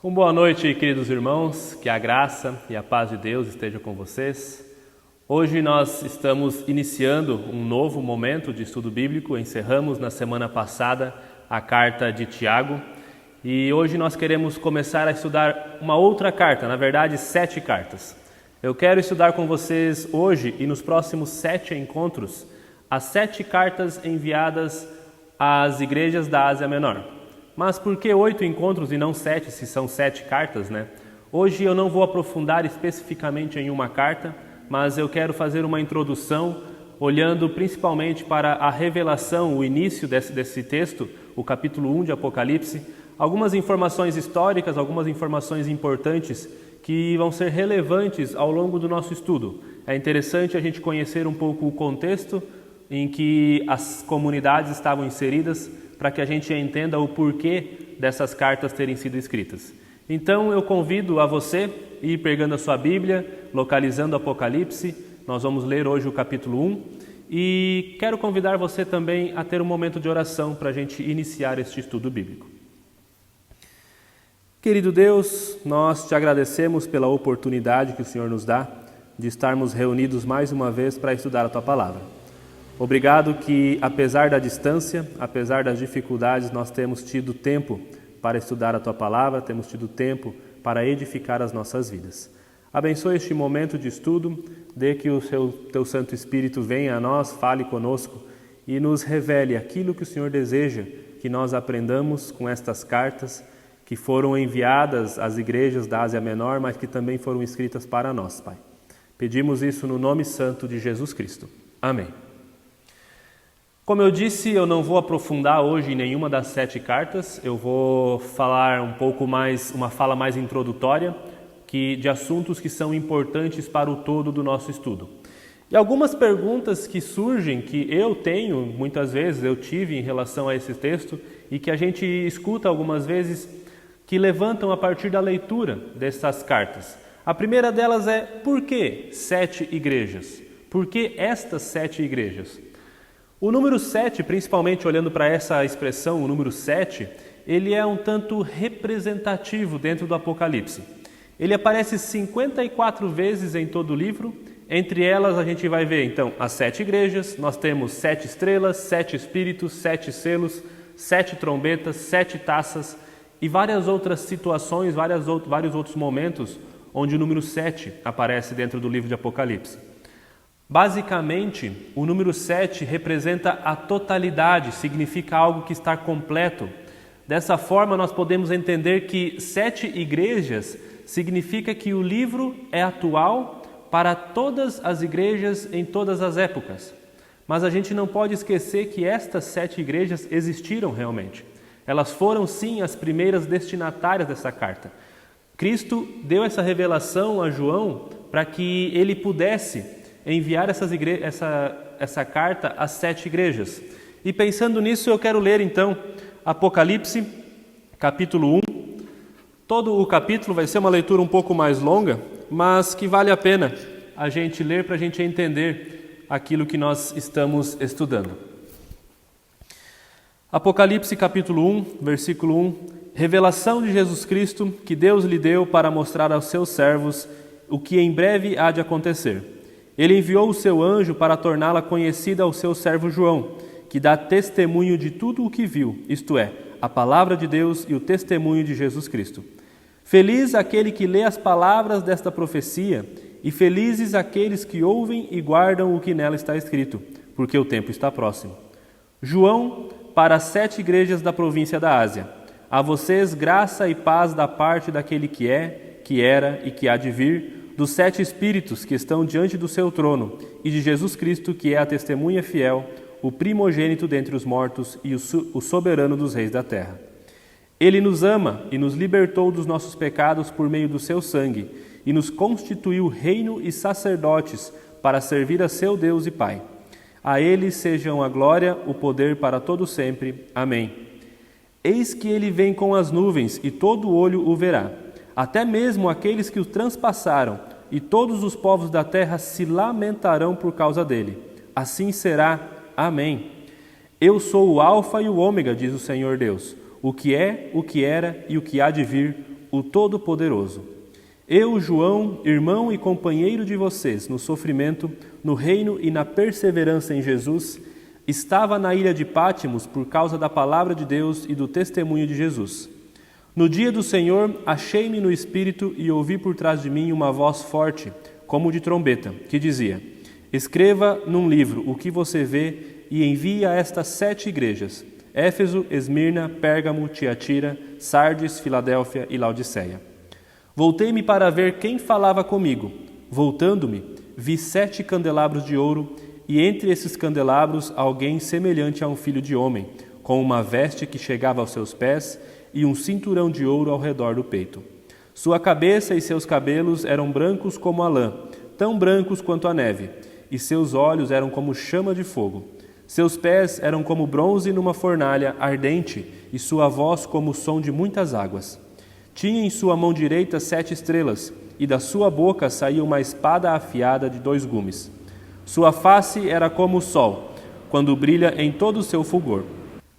Boa noite, queridos irmãos, que a graça e a paz de Deus estejam com vocês. Hoje nós estamos iniciando um novo momento de estudo bíblico, encerramos na semana passada a carta de Tiago e hoje nós queremos começar a estudar uma outra carta, na verdade 7 cartas. Eu quero estudar com vocês hoje e nos próximos 7 encontros as 7 cartas enviadas às igrejas da Ásia Menor. Mas por que 8 encontros e não 7, se são 7 cartas, né? Hoje eu não vou aprofundar especificamente em uma carta, mas eu quero fazer uma introdução olhando principalmente para a revelação, o início desse texto, o capítulo 1 de Apocalipse, algumas informações históricas, algumas informações importantes que vão ser relevantes ao longo do nosso estudo. É interessante a gente conhecer um pouco o contexto em que as comunidades estavam inseridas, para que a gente entenda o porquê dessas cartas terem sido escritas. Então eu convido a você a ir pegando a sua Bíblia, localizando Apocalipse. Nós vamos ler hoje o capítulo 1 e quero convidar você também a ter um momento de oração para a gente iniciar este estudo bíblico. Querido Deus, nós te agradecemos pela oportunidade que o Senhor nos dá de estarmos reunidos mais uma vez para estudar a Tua Palavra. Obrigado que, apesar da distância, apesar das dificuldades, nós temos tido tempo para estudar a Tua Palavra, temos tido tempo para edificar as nossas vidas. Abençoe este momento de estudo, dê que o Teu Santo Espírito venha a nós, fale conosco e nos revele aquilo que o Senhor deseja que nós aprendamos com estas cartas que foram enviadas às igrejas da Ásia Menor, mas que também foram escritas para nós, Pai. Pedimos isso no nome santo de Jesus Cristo. Amém. Como eu disse, eu não vou aprofundar hoje em nenhuma das 7 cartas, eu vou falar um pouco mais, uma fala mais introdutória, de assuntos que são importantes para o todo do nosso estudo. E algumas perguntas que surgem, que eu tenho, muitas vezes eu tive em relação a esse texto, e que a gente escuta algumas vezes, que levantam a partir da leitura dessas cartas. A primeira delas é, por que 7 igrejas? Por que estas 7 igrejas? O número 7, principalmente olhando para essa expressão, o número 7, ele é um tanto representativo dentro do Apocalipse. Ele aparece 54 vezes em todo o livro, entre elas a gente vai ver então as 7 igrejas, nós temos 7 estrelas, 7 espíritos, 7 selos, 7 trombetas, 7 taças e várias outras situações, vários outros momentos onde o número 7 aparece dentro do livro de Apocalipse. Basicamente, o número 7 representa a totalidade, significa algo que está completo. Dessa forma, nós podemos entender que 7 igrejas significa que o livro é atual para todas as igrejas em todas as épocas. Mas a gente não pode esquecer que estas 7 igrejas existiram realmente. Elas foram sim as primeiras destinatárias dessa carta. Cristo deu essa revelação a João para que ele pudesse enviar essa carta às 7 igrejas. E pensando nisso, eu quero ler então Apocalipse, capítulo 1. Todo o capítulo vai ser uma leitura um pouco mais longa, mas que vale a pena a gente ler para a gente entender aquilo que nós estamos estudando. Apocalipse, capítulo 1, versículo 1. Revelação de Jesus Cristo que Deus lhe deu para mostrar aos seus servos o que em breve há de acontecer. Ele enviou o seu anjo para torná-la conhecida ao seu servo João, que dá testemunho de tudo o que viu, isto é, a palavra de Deus e o testemunho de Jesus Cristo. Feliz aquele que lê as palavras desta profecia, e felizes aqueles que ouvem e guardam o que nela está escrito, porque o tempo está próximo. João, para as 7 igrejas da província da Ásia. A vocês graça e paz da parte daquele que é, que era e que há de vir, dos 7 Espíritos que estão diante do seu trono, e de Jesus Cristo, que é a testemunha fiel, o primogênito dentre os mortos e o soberano dos reis da terra. Ele nos ama e nos libertou dos nossos pecados por meio do seu sangue, e nos constituiu reino e sacerdotes para servir a seu Deus e Pai. A ele sejam a glória, o poder para todo sempre. Amém. Eis que ele vem com as nuvens, e todo olho o verá, até mesmo aqueles que o transpassaram, e todos os povos da terra se lamentarão por causa dele. Assim será. Amém. Eu sou o Alfa e o Ômega, diz o Senhor Deus, o que é, o que era e o que há de vir, o Todo-Poderoso. Eu, João, irmão e companheiro de vocês no sofrimento, no reino e na perseverança em Jesus, estava na ilha de Pátimos por causa da palavra de Deus e do testemunho de Jesus. No dia do Senhor, achei-me no Espírito e ouvi por trás de mim uma voz forte, como de trombeta, que dizia: escreva num livro o que você vê e envie a estas 7 igrejas: Éfeso, Esmirna, Pérgamo, Tiatira, Sardes, Filadélfia e Laodiceia. Voltei-me para ver quem falava comigo. Voltando-me, vi 7 candelabros de ouro, e entre esses candelabros alguém semelhante a um filho de homem, com uma veste que chegava aos seus pés e um cinturão de ouro ao redor do peito. Sua cabeça e seus cabelos eram brancos como a lã, tão brancos quanto a neve, e seus olhos eram como chama de fogo. Seus pés eram como bronze numa fornalha ardente, e sua voz como o som de muitas águas. Tinha em sua mão direita 7 estrelas, e da sua boca saía uma espada afiada de 2 gumes. Sua face era como o sol, quando brilha em todo o seu fulgor.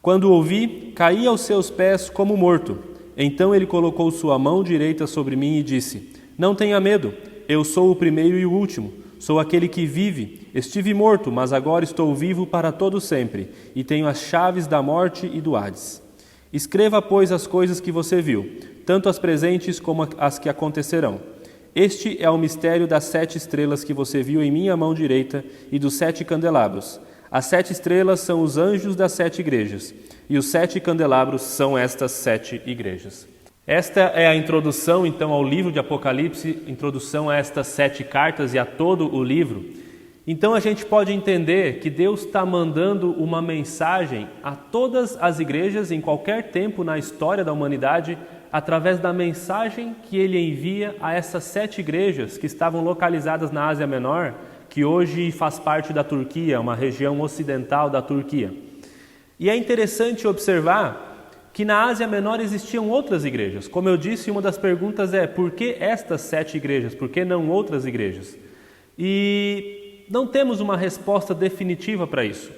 Quando o vi, caí aos seus pés como morto. Então ele colocou sua mão direita sobre mim e disse: não tenha medo, eu sou o primeiro e o último, sou aquele que vive. Estive morto, mas agora estou vivo para todo sempre, e tenho as chaves da morte e do Hades. Escreva, pois, as coisas que você viu, tanto as presentes como as que acontecerão. Este é o mistério das 7 estrelas que você viu em minha mão direita e dos 7 candelabros. As 7 estrelas são os anjos das 7 igrejas, e os 7 candelabros são estas 7 igrejas. Esta é a introdução, então, ao livro de Apocalipse, introdução a estas 7 cartas e a todo o livro. Então a gente pode entender que Deus está mandando uma mensagem a todas as igrejas em qualquer tempo na história da humanidade, através da mensagem que ele envia a essas 7 igrejas que estavam localizadas na Ásia Menor, que hoje faz parte da Turquia, uma região ocidental da Turquia. E é interessante observar que na Ásia Menor existiam outras igrejas. Como eu disse, uma das perguntas é: por que estas 7 igrejas? Por que não outras igrejas? E não temos uma resposta definitiva para isso.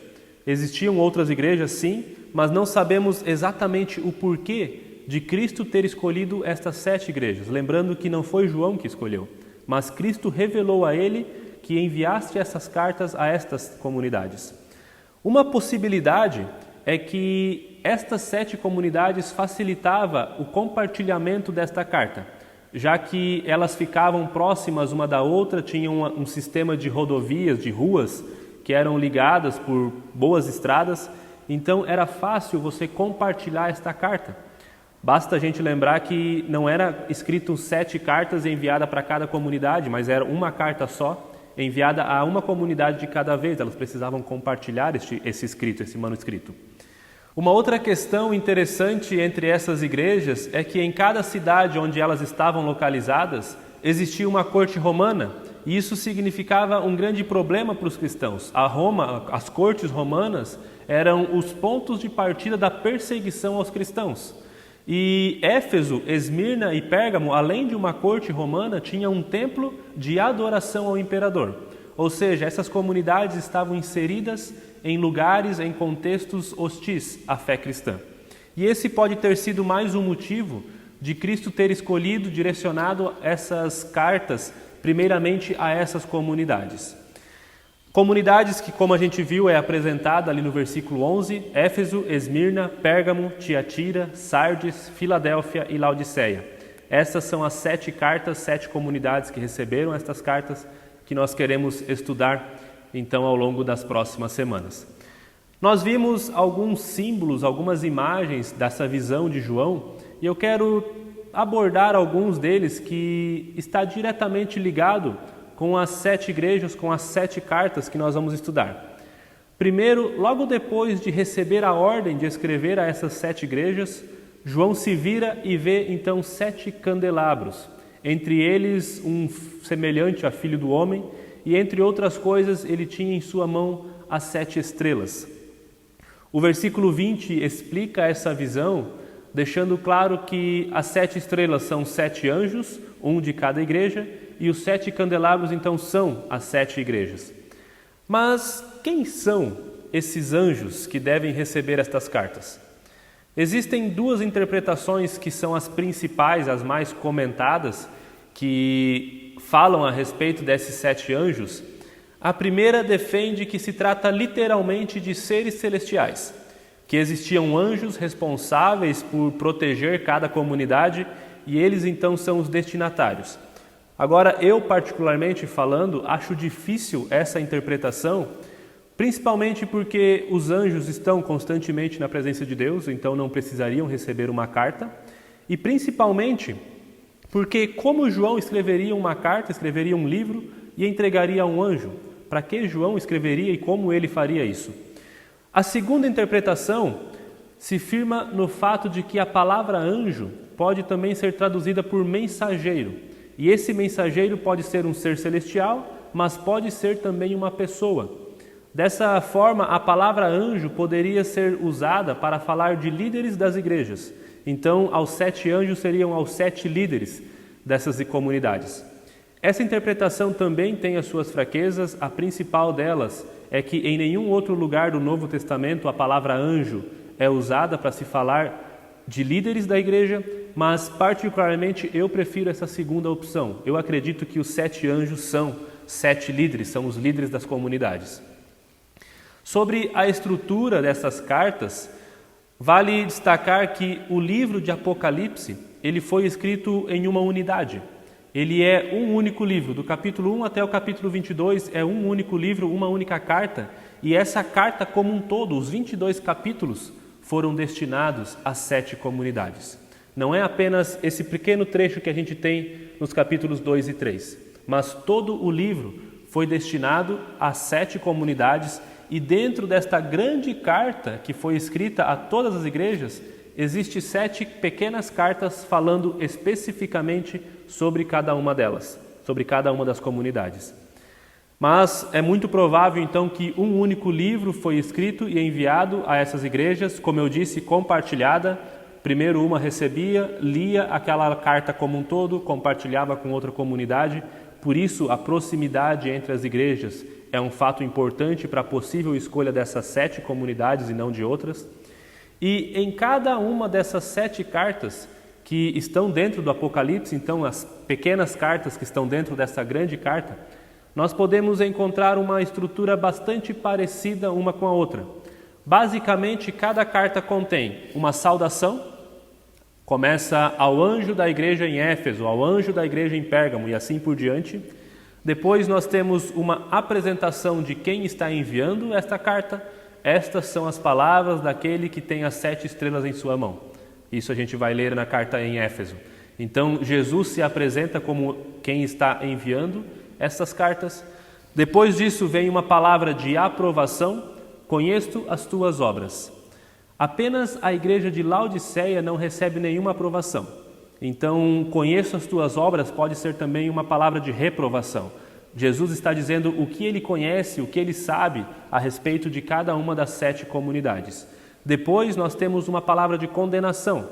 Existiam outras igrejas, sim, mas não sabemos exatamente o porquê de Cristo ter escolhido estas 7 igrejas. Lembrando que não foi João que escolheu, mas Cristo revelou a ele que enviaste essas cartas a estas comunidades. Uma possibilidade é que estas 7 comunidades facilitava o compartilhamento desta carta, já que elas ficavam próximas uma da outra, tinham um sistema de rodovias, de ruas, que eram ligadas por boas estradas, então era fácil você compartilhar esta carta. Basta a gente lembrar que não era escrito 7 cartas enviadas para cada comunidade, mas era uma carta só, enviada a uma comunidade de cada vez. Elas precisavam compartilhar esse escrito, esse manuscrito. Uma outra questão interessante entre essas igrejas é que em cada cidade onde elas estavam localizadas existia uma corte romana, e isso significava um grande problema para os cristãos. As cortes romanas eram os pontos de partida da perseguição aos cristãos. E Éfeso, Esmirna e Pérgamo, além de uma corte romana, tinham um templo de adoração ao imperador. Ou seja, essas comunidades estavam inseridas em lugares, em contextos hostis à fé cristã. E esse pode ter sido mais um motivo de Cristo ter escolhido, direcionado essas cartas, primeiramente a essas comunidades. Comunidades que, como a gente viu, é apresentada ali no versículo 11, Éfeso, Esmirna, Pérgamo, Tiatira, Sardes, Filadélfia e Laodiceia. Essas são as 7 cartas, 7 comunidades que receberam estas cartas, que nós queremos estudar, então, ao longo das próximas semanas. Nós vimos alguns símbolos, algumas imagens dessa visão de João, e eu quero abordar alguns deles que está diretamente ligado com as 7 igrejas, com as 7 cartas que nós vamos estudar. Primeiro, logo depois de receber a ordem de escrever a essas 7 igrejas, João se vira e vê então 7 candelabros, entre eles um semelhante a filho do homem, e entre outras coisas ele tinha em sua mão as 7 estrelas. O versículo 20 explica essa visão, deixando claro que as 7 estrelas são 7 anjos, um de cada igreja, e os 7 candelabros, então, são as 7 igrejas. Mas quem são esses anjos que devem receber estas cartas? Existem duas interpretações que são as principais, as mais comentadas, que falam a respeito desses 7 anjos. A primeira defende que se trata literalmente de seres celestiais, que existiam anjos responsáveis por proteger cada comunidade e eles então são os destinatários. Agora, eu particularmente falando, acho difícil essa interpretação, principalmente porque os anjos estão constantemente na presença de Deus, então não precisariam receber uma carta, e principalmente porque como João escreveria uma carta, escreveria um livro e entregaria a um anjo? Para que João escreveria e como ele faria isso? A segunda interpretação se firma no fato de que a palavra anjo pode também ser traduzida por mensageiro, e esse mensageiro pode ser um ser celestial, mas pode ser também uma pessoa. Dessa forma, a palavra anjo poderia ser usada para falar de líderes das igrejas. Então, aos 7 anjos seriam aos 7 líderes dessas comunidades. Essa interpretação também tem as suas fraquezas. A principal delas é que em nenhum outro lugar do Novo Testamento a palavra anjo é usada para se falar de líderes da igreja, mas particularmente eu prefiro essa segunda opção. Eu acredito que os 7 anjos são 7 líderes, são os líderes das comunidades. Sobre a estrutura dessas cartas, vale destacar que o livro de Apocalipse, ele foi escrito em uma unidade. Ele é um único livro, do capítulo 1 até o capítulo 22, é um único livro, uma única carta, e essa carta como um todo, os 22 capítulos, foram destinados às 7 comunidades. Não é apenas esse pequeno trecho que a gente tem nos capítulos 2 e 3, mas todo o livro foi destinado às 7 comunidades. E dentro desta grande carta que foi escrita a todas as igrejas, existem 7 pequenas cartas falando especificamente sobre cada uma delas, sobre cada uma das comunidades. Mas é muito provável então que um único livro foi escrito e enviado a essas igrejas, como eu disse, compartilhada. Primeiro uma recebia, lia aquela carta como um todo, compartilhava com outra comunidade. Por isso a proximidade entre as igrejas é um fato importante para a possível escolha dessas 7 comunidades e não de outras. E em cada uma dessas 7 cartas que estão dentro do Apocalipse, então as pequenas cartas que estão dentro dessa grande carta, nós podemos encontrar uma estrutura bastante parecida uma com a outra. Basicamente, cada carta contém uma saudação, começa ao anjo da igreja em Éfeso, ao anjo da igreja em Pérgamo e assim por diante. Depois nós temos uma apresentação de quem está enviando esta carta. Estas são as palavras daquele que tem as 7 estrelas em sua mão. Isso a gente vai ler na carta em Éfeso. Então Jesus se apresenta como quem está enviando essas cartas. Depois disso vem uma palavra de aprovação. Conheço as tuas obras. Apenas a igreja de Laodiceia não recebe nenhuma aprovação. Então, conheço as tuas obras pode ser também uma palavra de reprovação. Jesus está dizendo o que ele conhece, o que ele sabe a respeito de cada uma das 7 comunidades. Depois nós temos uma palavra de condenação.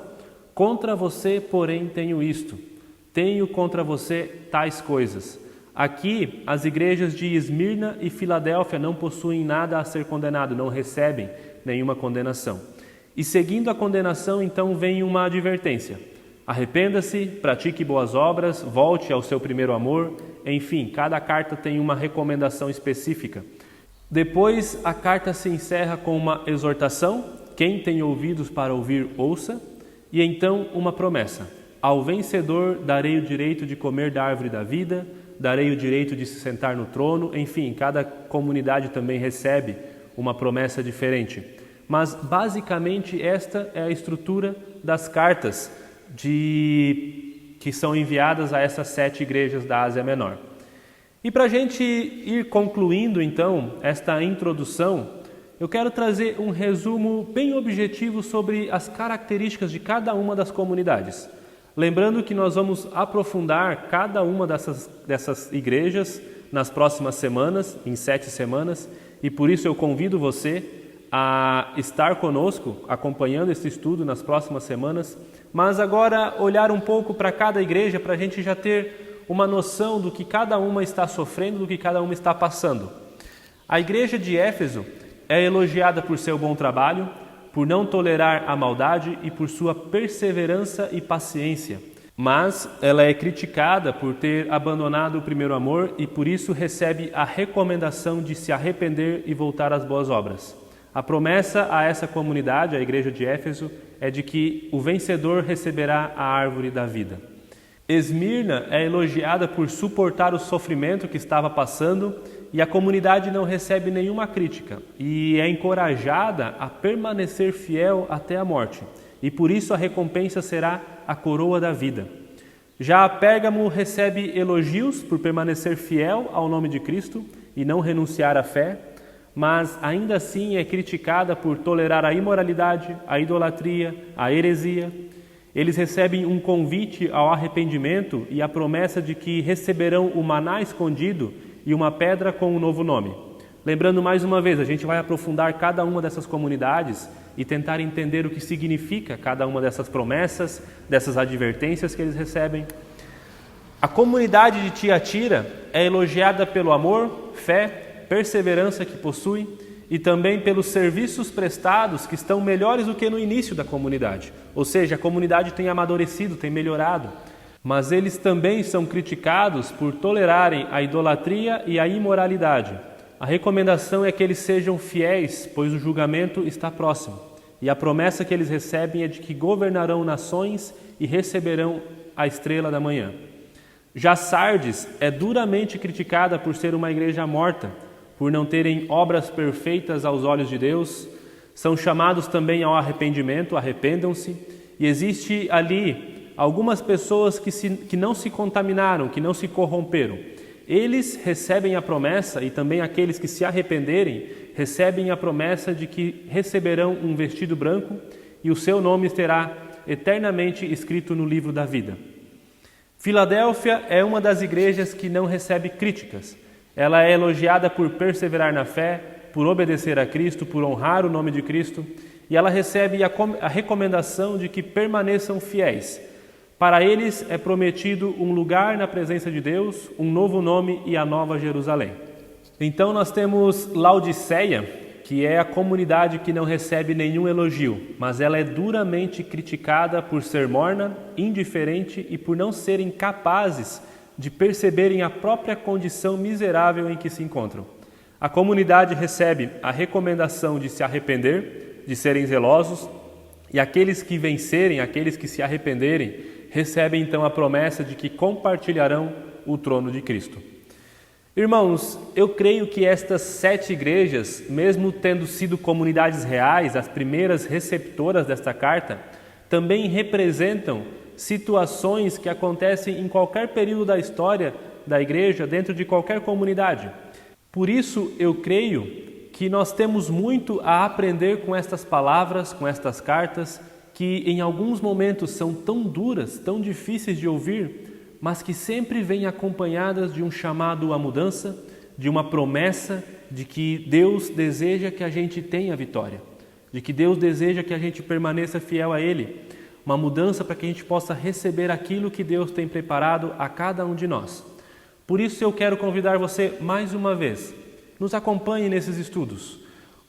Contra você, porém, tenho isto. Tenho contra você tais coisas. Aqui, as igrejas de Esmirna e Filadélfia não possuem nada a ser condenado, não recebem nenhuma condenação. E seguindo a condenação, então, vem uma advertência. Arrependa-se, pratique boas obras, volte ao seu primeiro amor. Enfim, cada carta tem uma recomendação específica. Depois, a carta se encerra com uma exortação. Quem tem ouvidos para ouvir, ouça. E então, uma promessa. Ao vencedor darei o direito de comer da árvore da vida, darei o direito de se sentar no trono. Enfim, cada comunidade também recebe uma promessa diferente. Mas, basicamente, esta é a estrutura das cartas que são enviadas a essas 7 igrejas da Ásia Menor. E para a gente ir concluindo, então, esta introdução, eu quero trazer um resumo bem objetivo sobre as características de cada uma das comunidades. Lembrando que nós vamos aprofundar cada uma dessas igrejas nas próximas semanas, em 7 semanas, e por isso eu convido você a estar conosco, acompanhando esse estudo nas próximas semanas, mas agora olhar um pouco para cada igreja, para a gente já ter uma noção do que cada uma está sofrendo, do que cada uma está passando. A igreja de Éfeso é elogiada por seu bom trabalho, por não tolerar a maldade e por sua perseverança e paciência. Mas ela é criticada por ter abandonado o primeiro amor e por isso recebe a recomendação de se arrepender e voltar às boas obras. A promessa a essa comunidade, a igreja de Éfeso, é de que o vencedor receberá a árvore da vida. Esmirna é elogiada por suportar o sofrimento que estava passando e a comunidade não recebe nenhuma crítica e é encorajada a permanecer fiel até a morte. E por isso a recompensa será a coroa da vida. Já a Pérgamo recebe elogios por permanecer fiel ao nome de Cristo e não renunciar à fé, mas ainda assim é criticada por tolerar a imoralidade, a idolatria, a heresia. Eles recebem um convite ao arrependimento e a promessa de que receberão o maná escondido e uma pedra com um novo nome. Lembrando mais uma vez, a gente vai aprofundar cada uma dessas comunidades e tentar entender o que significa cada uma dessas promessas, dessas advertências que eles recebem. A comunidade de Tiatira é elogiada pelo amor, fé, perseverança que possui e também pelos serviços prestados que estão melhores do que no início da comunidade. Ou seja, a comunidade tem amadurecido, tem melhorado. Mas eles também são criticados por tolerarem a idolatria e a imoralidade. A recomendação é que eles sejam fiéis, pois o julgamento está próximo. E a promessa que eles recebem é de que governarão nações e receberão a estrela da manhã. Já Sardes é duramente criticada por ser uma igreja morta, por não terem obras perfeitas aos olhos de Deus. São chamados também ao arrependimento, arrependam-se. E existe ali algumas pessoas que não se contaminaram, que não se corromperam. Eles recebem a promessa, e também aqueles que se arrependerem, recebem a promessa de que receberão um vestido branco e o seu nome será eternamente escrito no livro da vida. Filadélfia é uma das igrejas que não recebe críticas. Ela é elogiada por perseverar na fé, por obedecer a Cristo, por honrar o nome de Cristo, e ela recebe a recomendação de que permaneçam fiéis. Para eles é prometido um lugar na presença de Deus, um novo nome e a nova Jerusalém. Então nós temos Laodiceia, que é a comunidade que não recebe nenhum elogio, mas ela é duramente criticada por ser morna, indiferente e por não serem capazes de perceberem a própria condição miserável em que se encontram. A comunidade recebe a recomendação de se arrepender, de serem zelosos, e aqueles que vencerem, aqueles que se arrependerem, recebem então a promessa de que compartilharão o trono de Cristo. Irmãos, eu creio que estas 7 igrejas, mesmo tendo sido comunidades reais, as primeiras receptoras desta carta, também representam situações que acontecem em qualquer período da história da igreja, dentro de qualquer comunidade. Por isso, eu creio que nós temos muito a aprender com estas palavras, com estas cartas, que em alguns momentos são tão duras, tão difíceis de ouvir, mas que sempre vêm acompanhadas de um chamado à mudança, de uma promessa de que Deus deseja que a gente tenha vitória, de que Deus deseja que a gente permaneça fiel a Ele, uma mudança para que a gente possa receber aquilo que Deus tem preparado a cada um de nós. Por isso eu quero convidar você mais uma vez, nos acompanhe nesses estudos.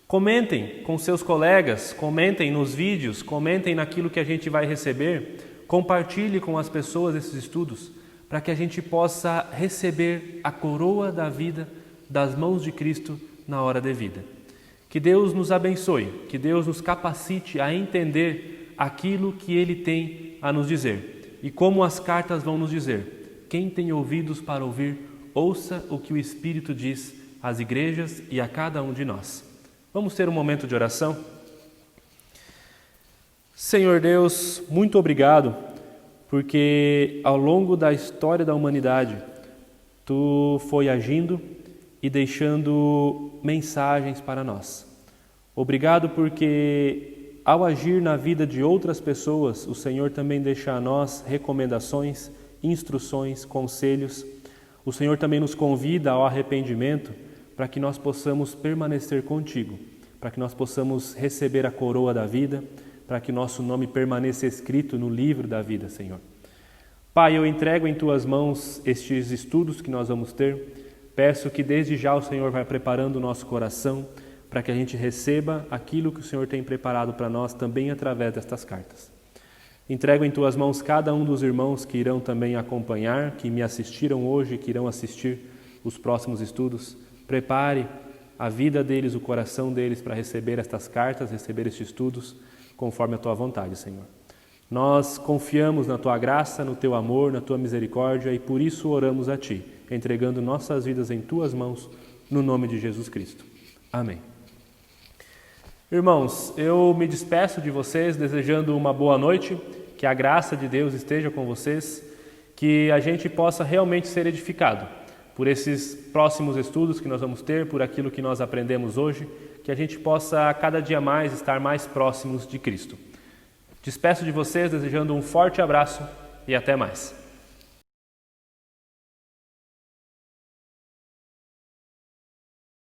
Comentem com seus colegas, comentem nos vídeos, comentem naquilo que a gente vai receber, compartilhe com as pessoas esses estudos, para que a gente possa receber a coroa da vida das mãos de Cristo na hora devida. Que Deus nos abençoe, que Deus nos capacite a entender aquilo que Ele tem a nos dizer. E como as cartas vão nos dizer, quem tem ouvidos para ouvir, ouça o que o Espírito diz às igrejas e a cada um de nós. Vamos ter um momento de oração? Senhor Deus, muito obrigado, porque ao longo da história da humanidade, Tu foi agindo e deixando mensagens para nós. Obrigado porque ao agir na vida de outras pessoas, o Senhor também deixa a nós recomendações, instruções, conselhos. O Senhor também nos convida ao arrependimento, para que nós possamos permanecer contigo, para que nós possamos receber a coroa da vida, para que nosso nome permaneça escrito no livro da vida, Senhor. Pai, eu entrego em Tuas mãos estes estudos que nós vamos ter. Peço que desde já o Senhor vai preparando o nosso coração, para que a gente receba aquilo que o Senhor tem preparado para nós também através destas cartas. Entrego em Tuas mãos cada um dos irmãos que irão também acompanhar, que me assistiram hoje, que irão assistir os próximos estudos. Prepare a vida deles, o coração deles para receber estas cartas, receber estes estudos, conforme a Tua vontade, Senhor. Nós confiamos na Tua graça, no Teu amor, na Tua misericórdia e por isso oramos a Ti, entregando nossas vidas em Tuas mãos, no nome de Jesus Cristo. Amém. Irmãos, eu me despeço de vocês desejando uma boa noite, que a graça de Deus esteja com vocês, que a gente possa realmente ser edificado por esses próximos estudos que nós vamos ter, por aquilo que nós aprendemos hoje, que a gente possa cada dia mais estar mais próximos de Cristo. Despeço de vocês desejando um forte abraço e até mais.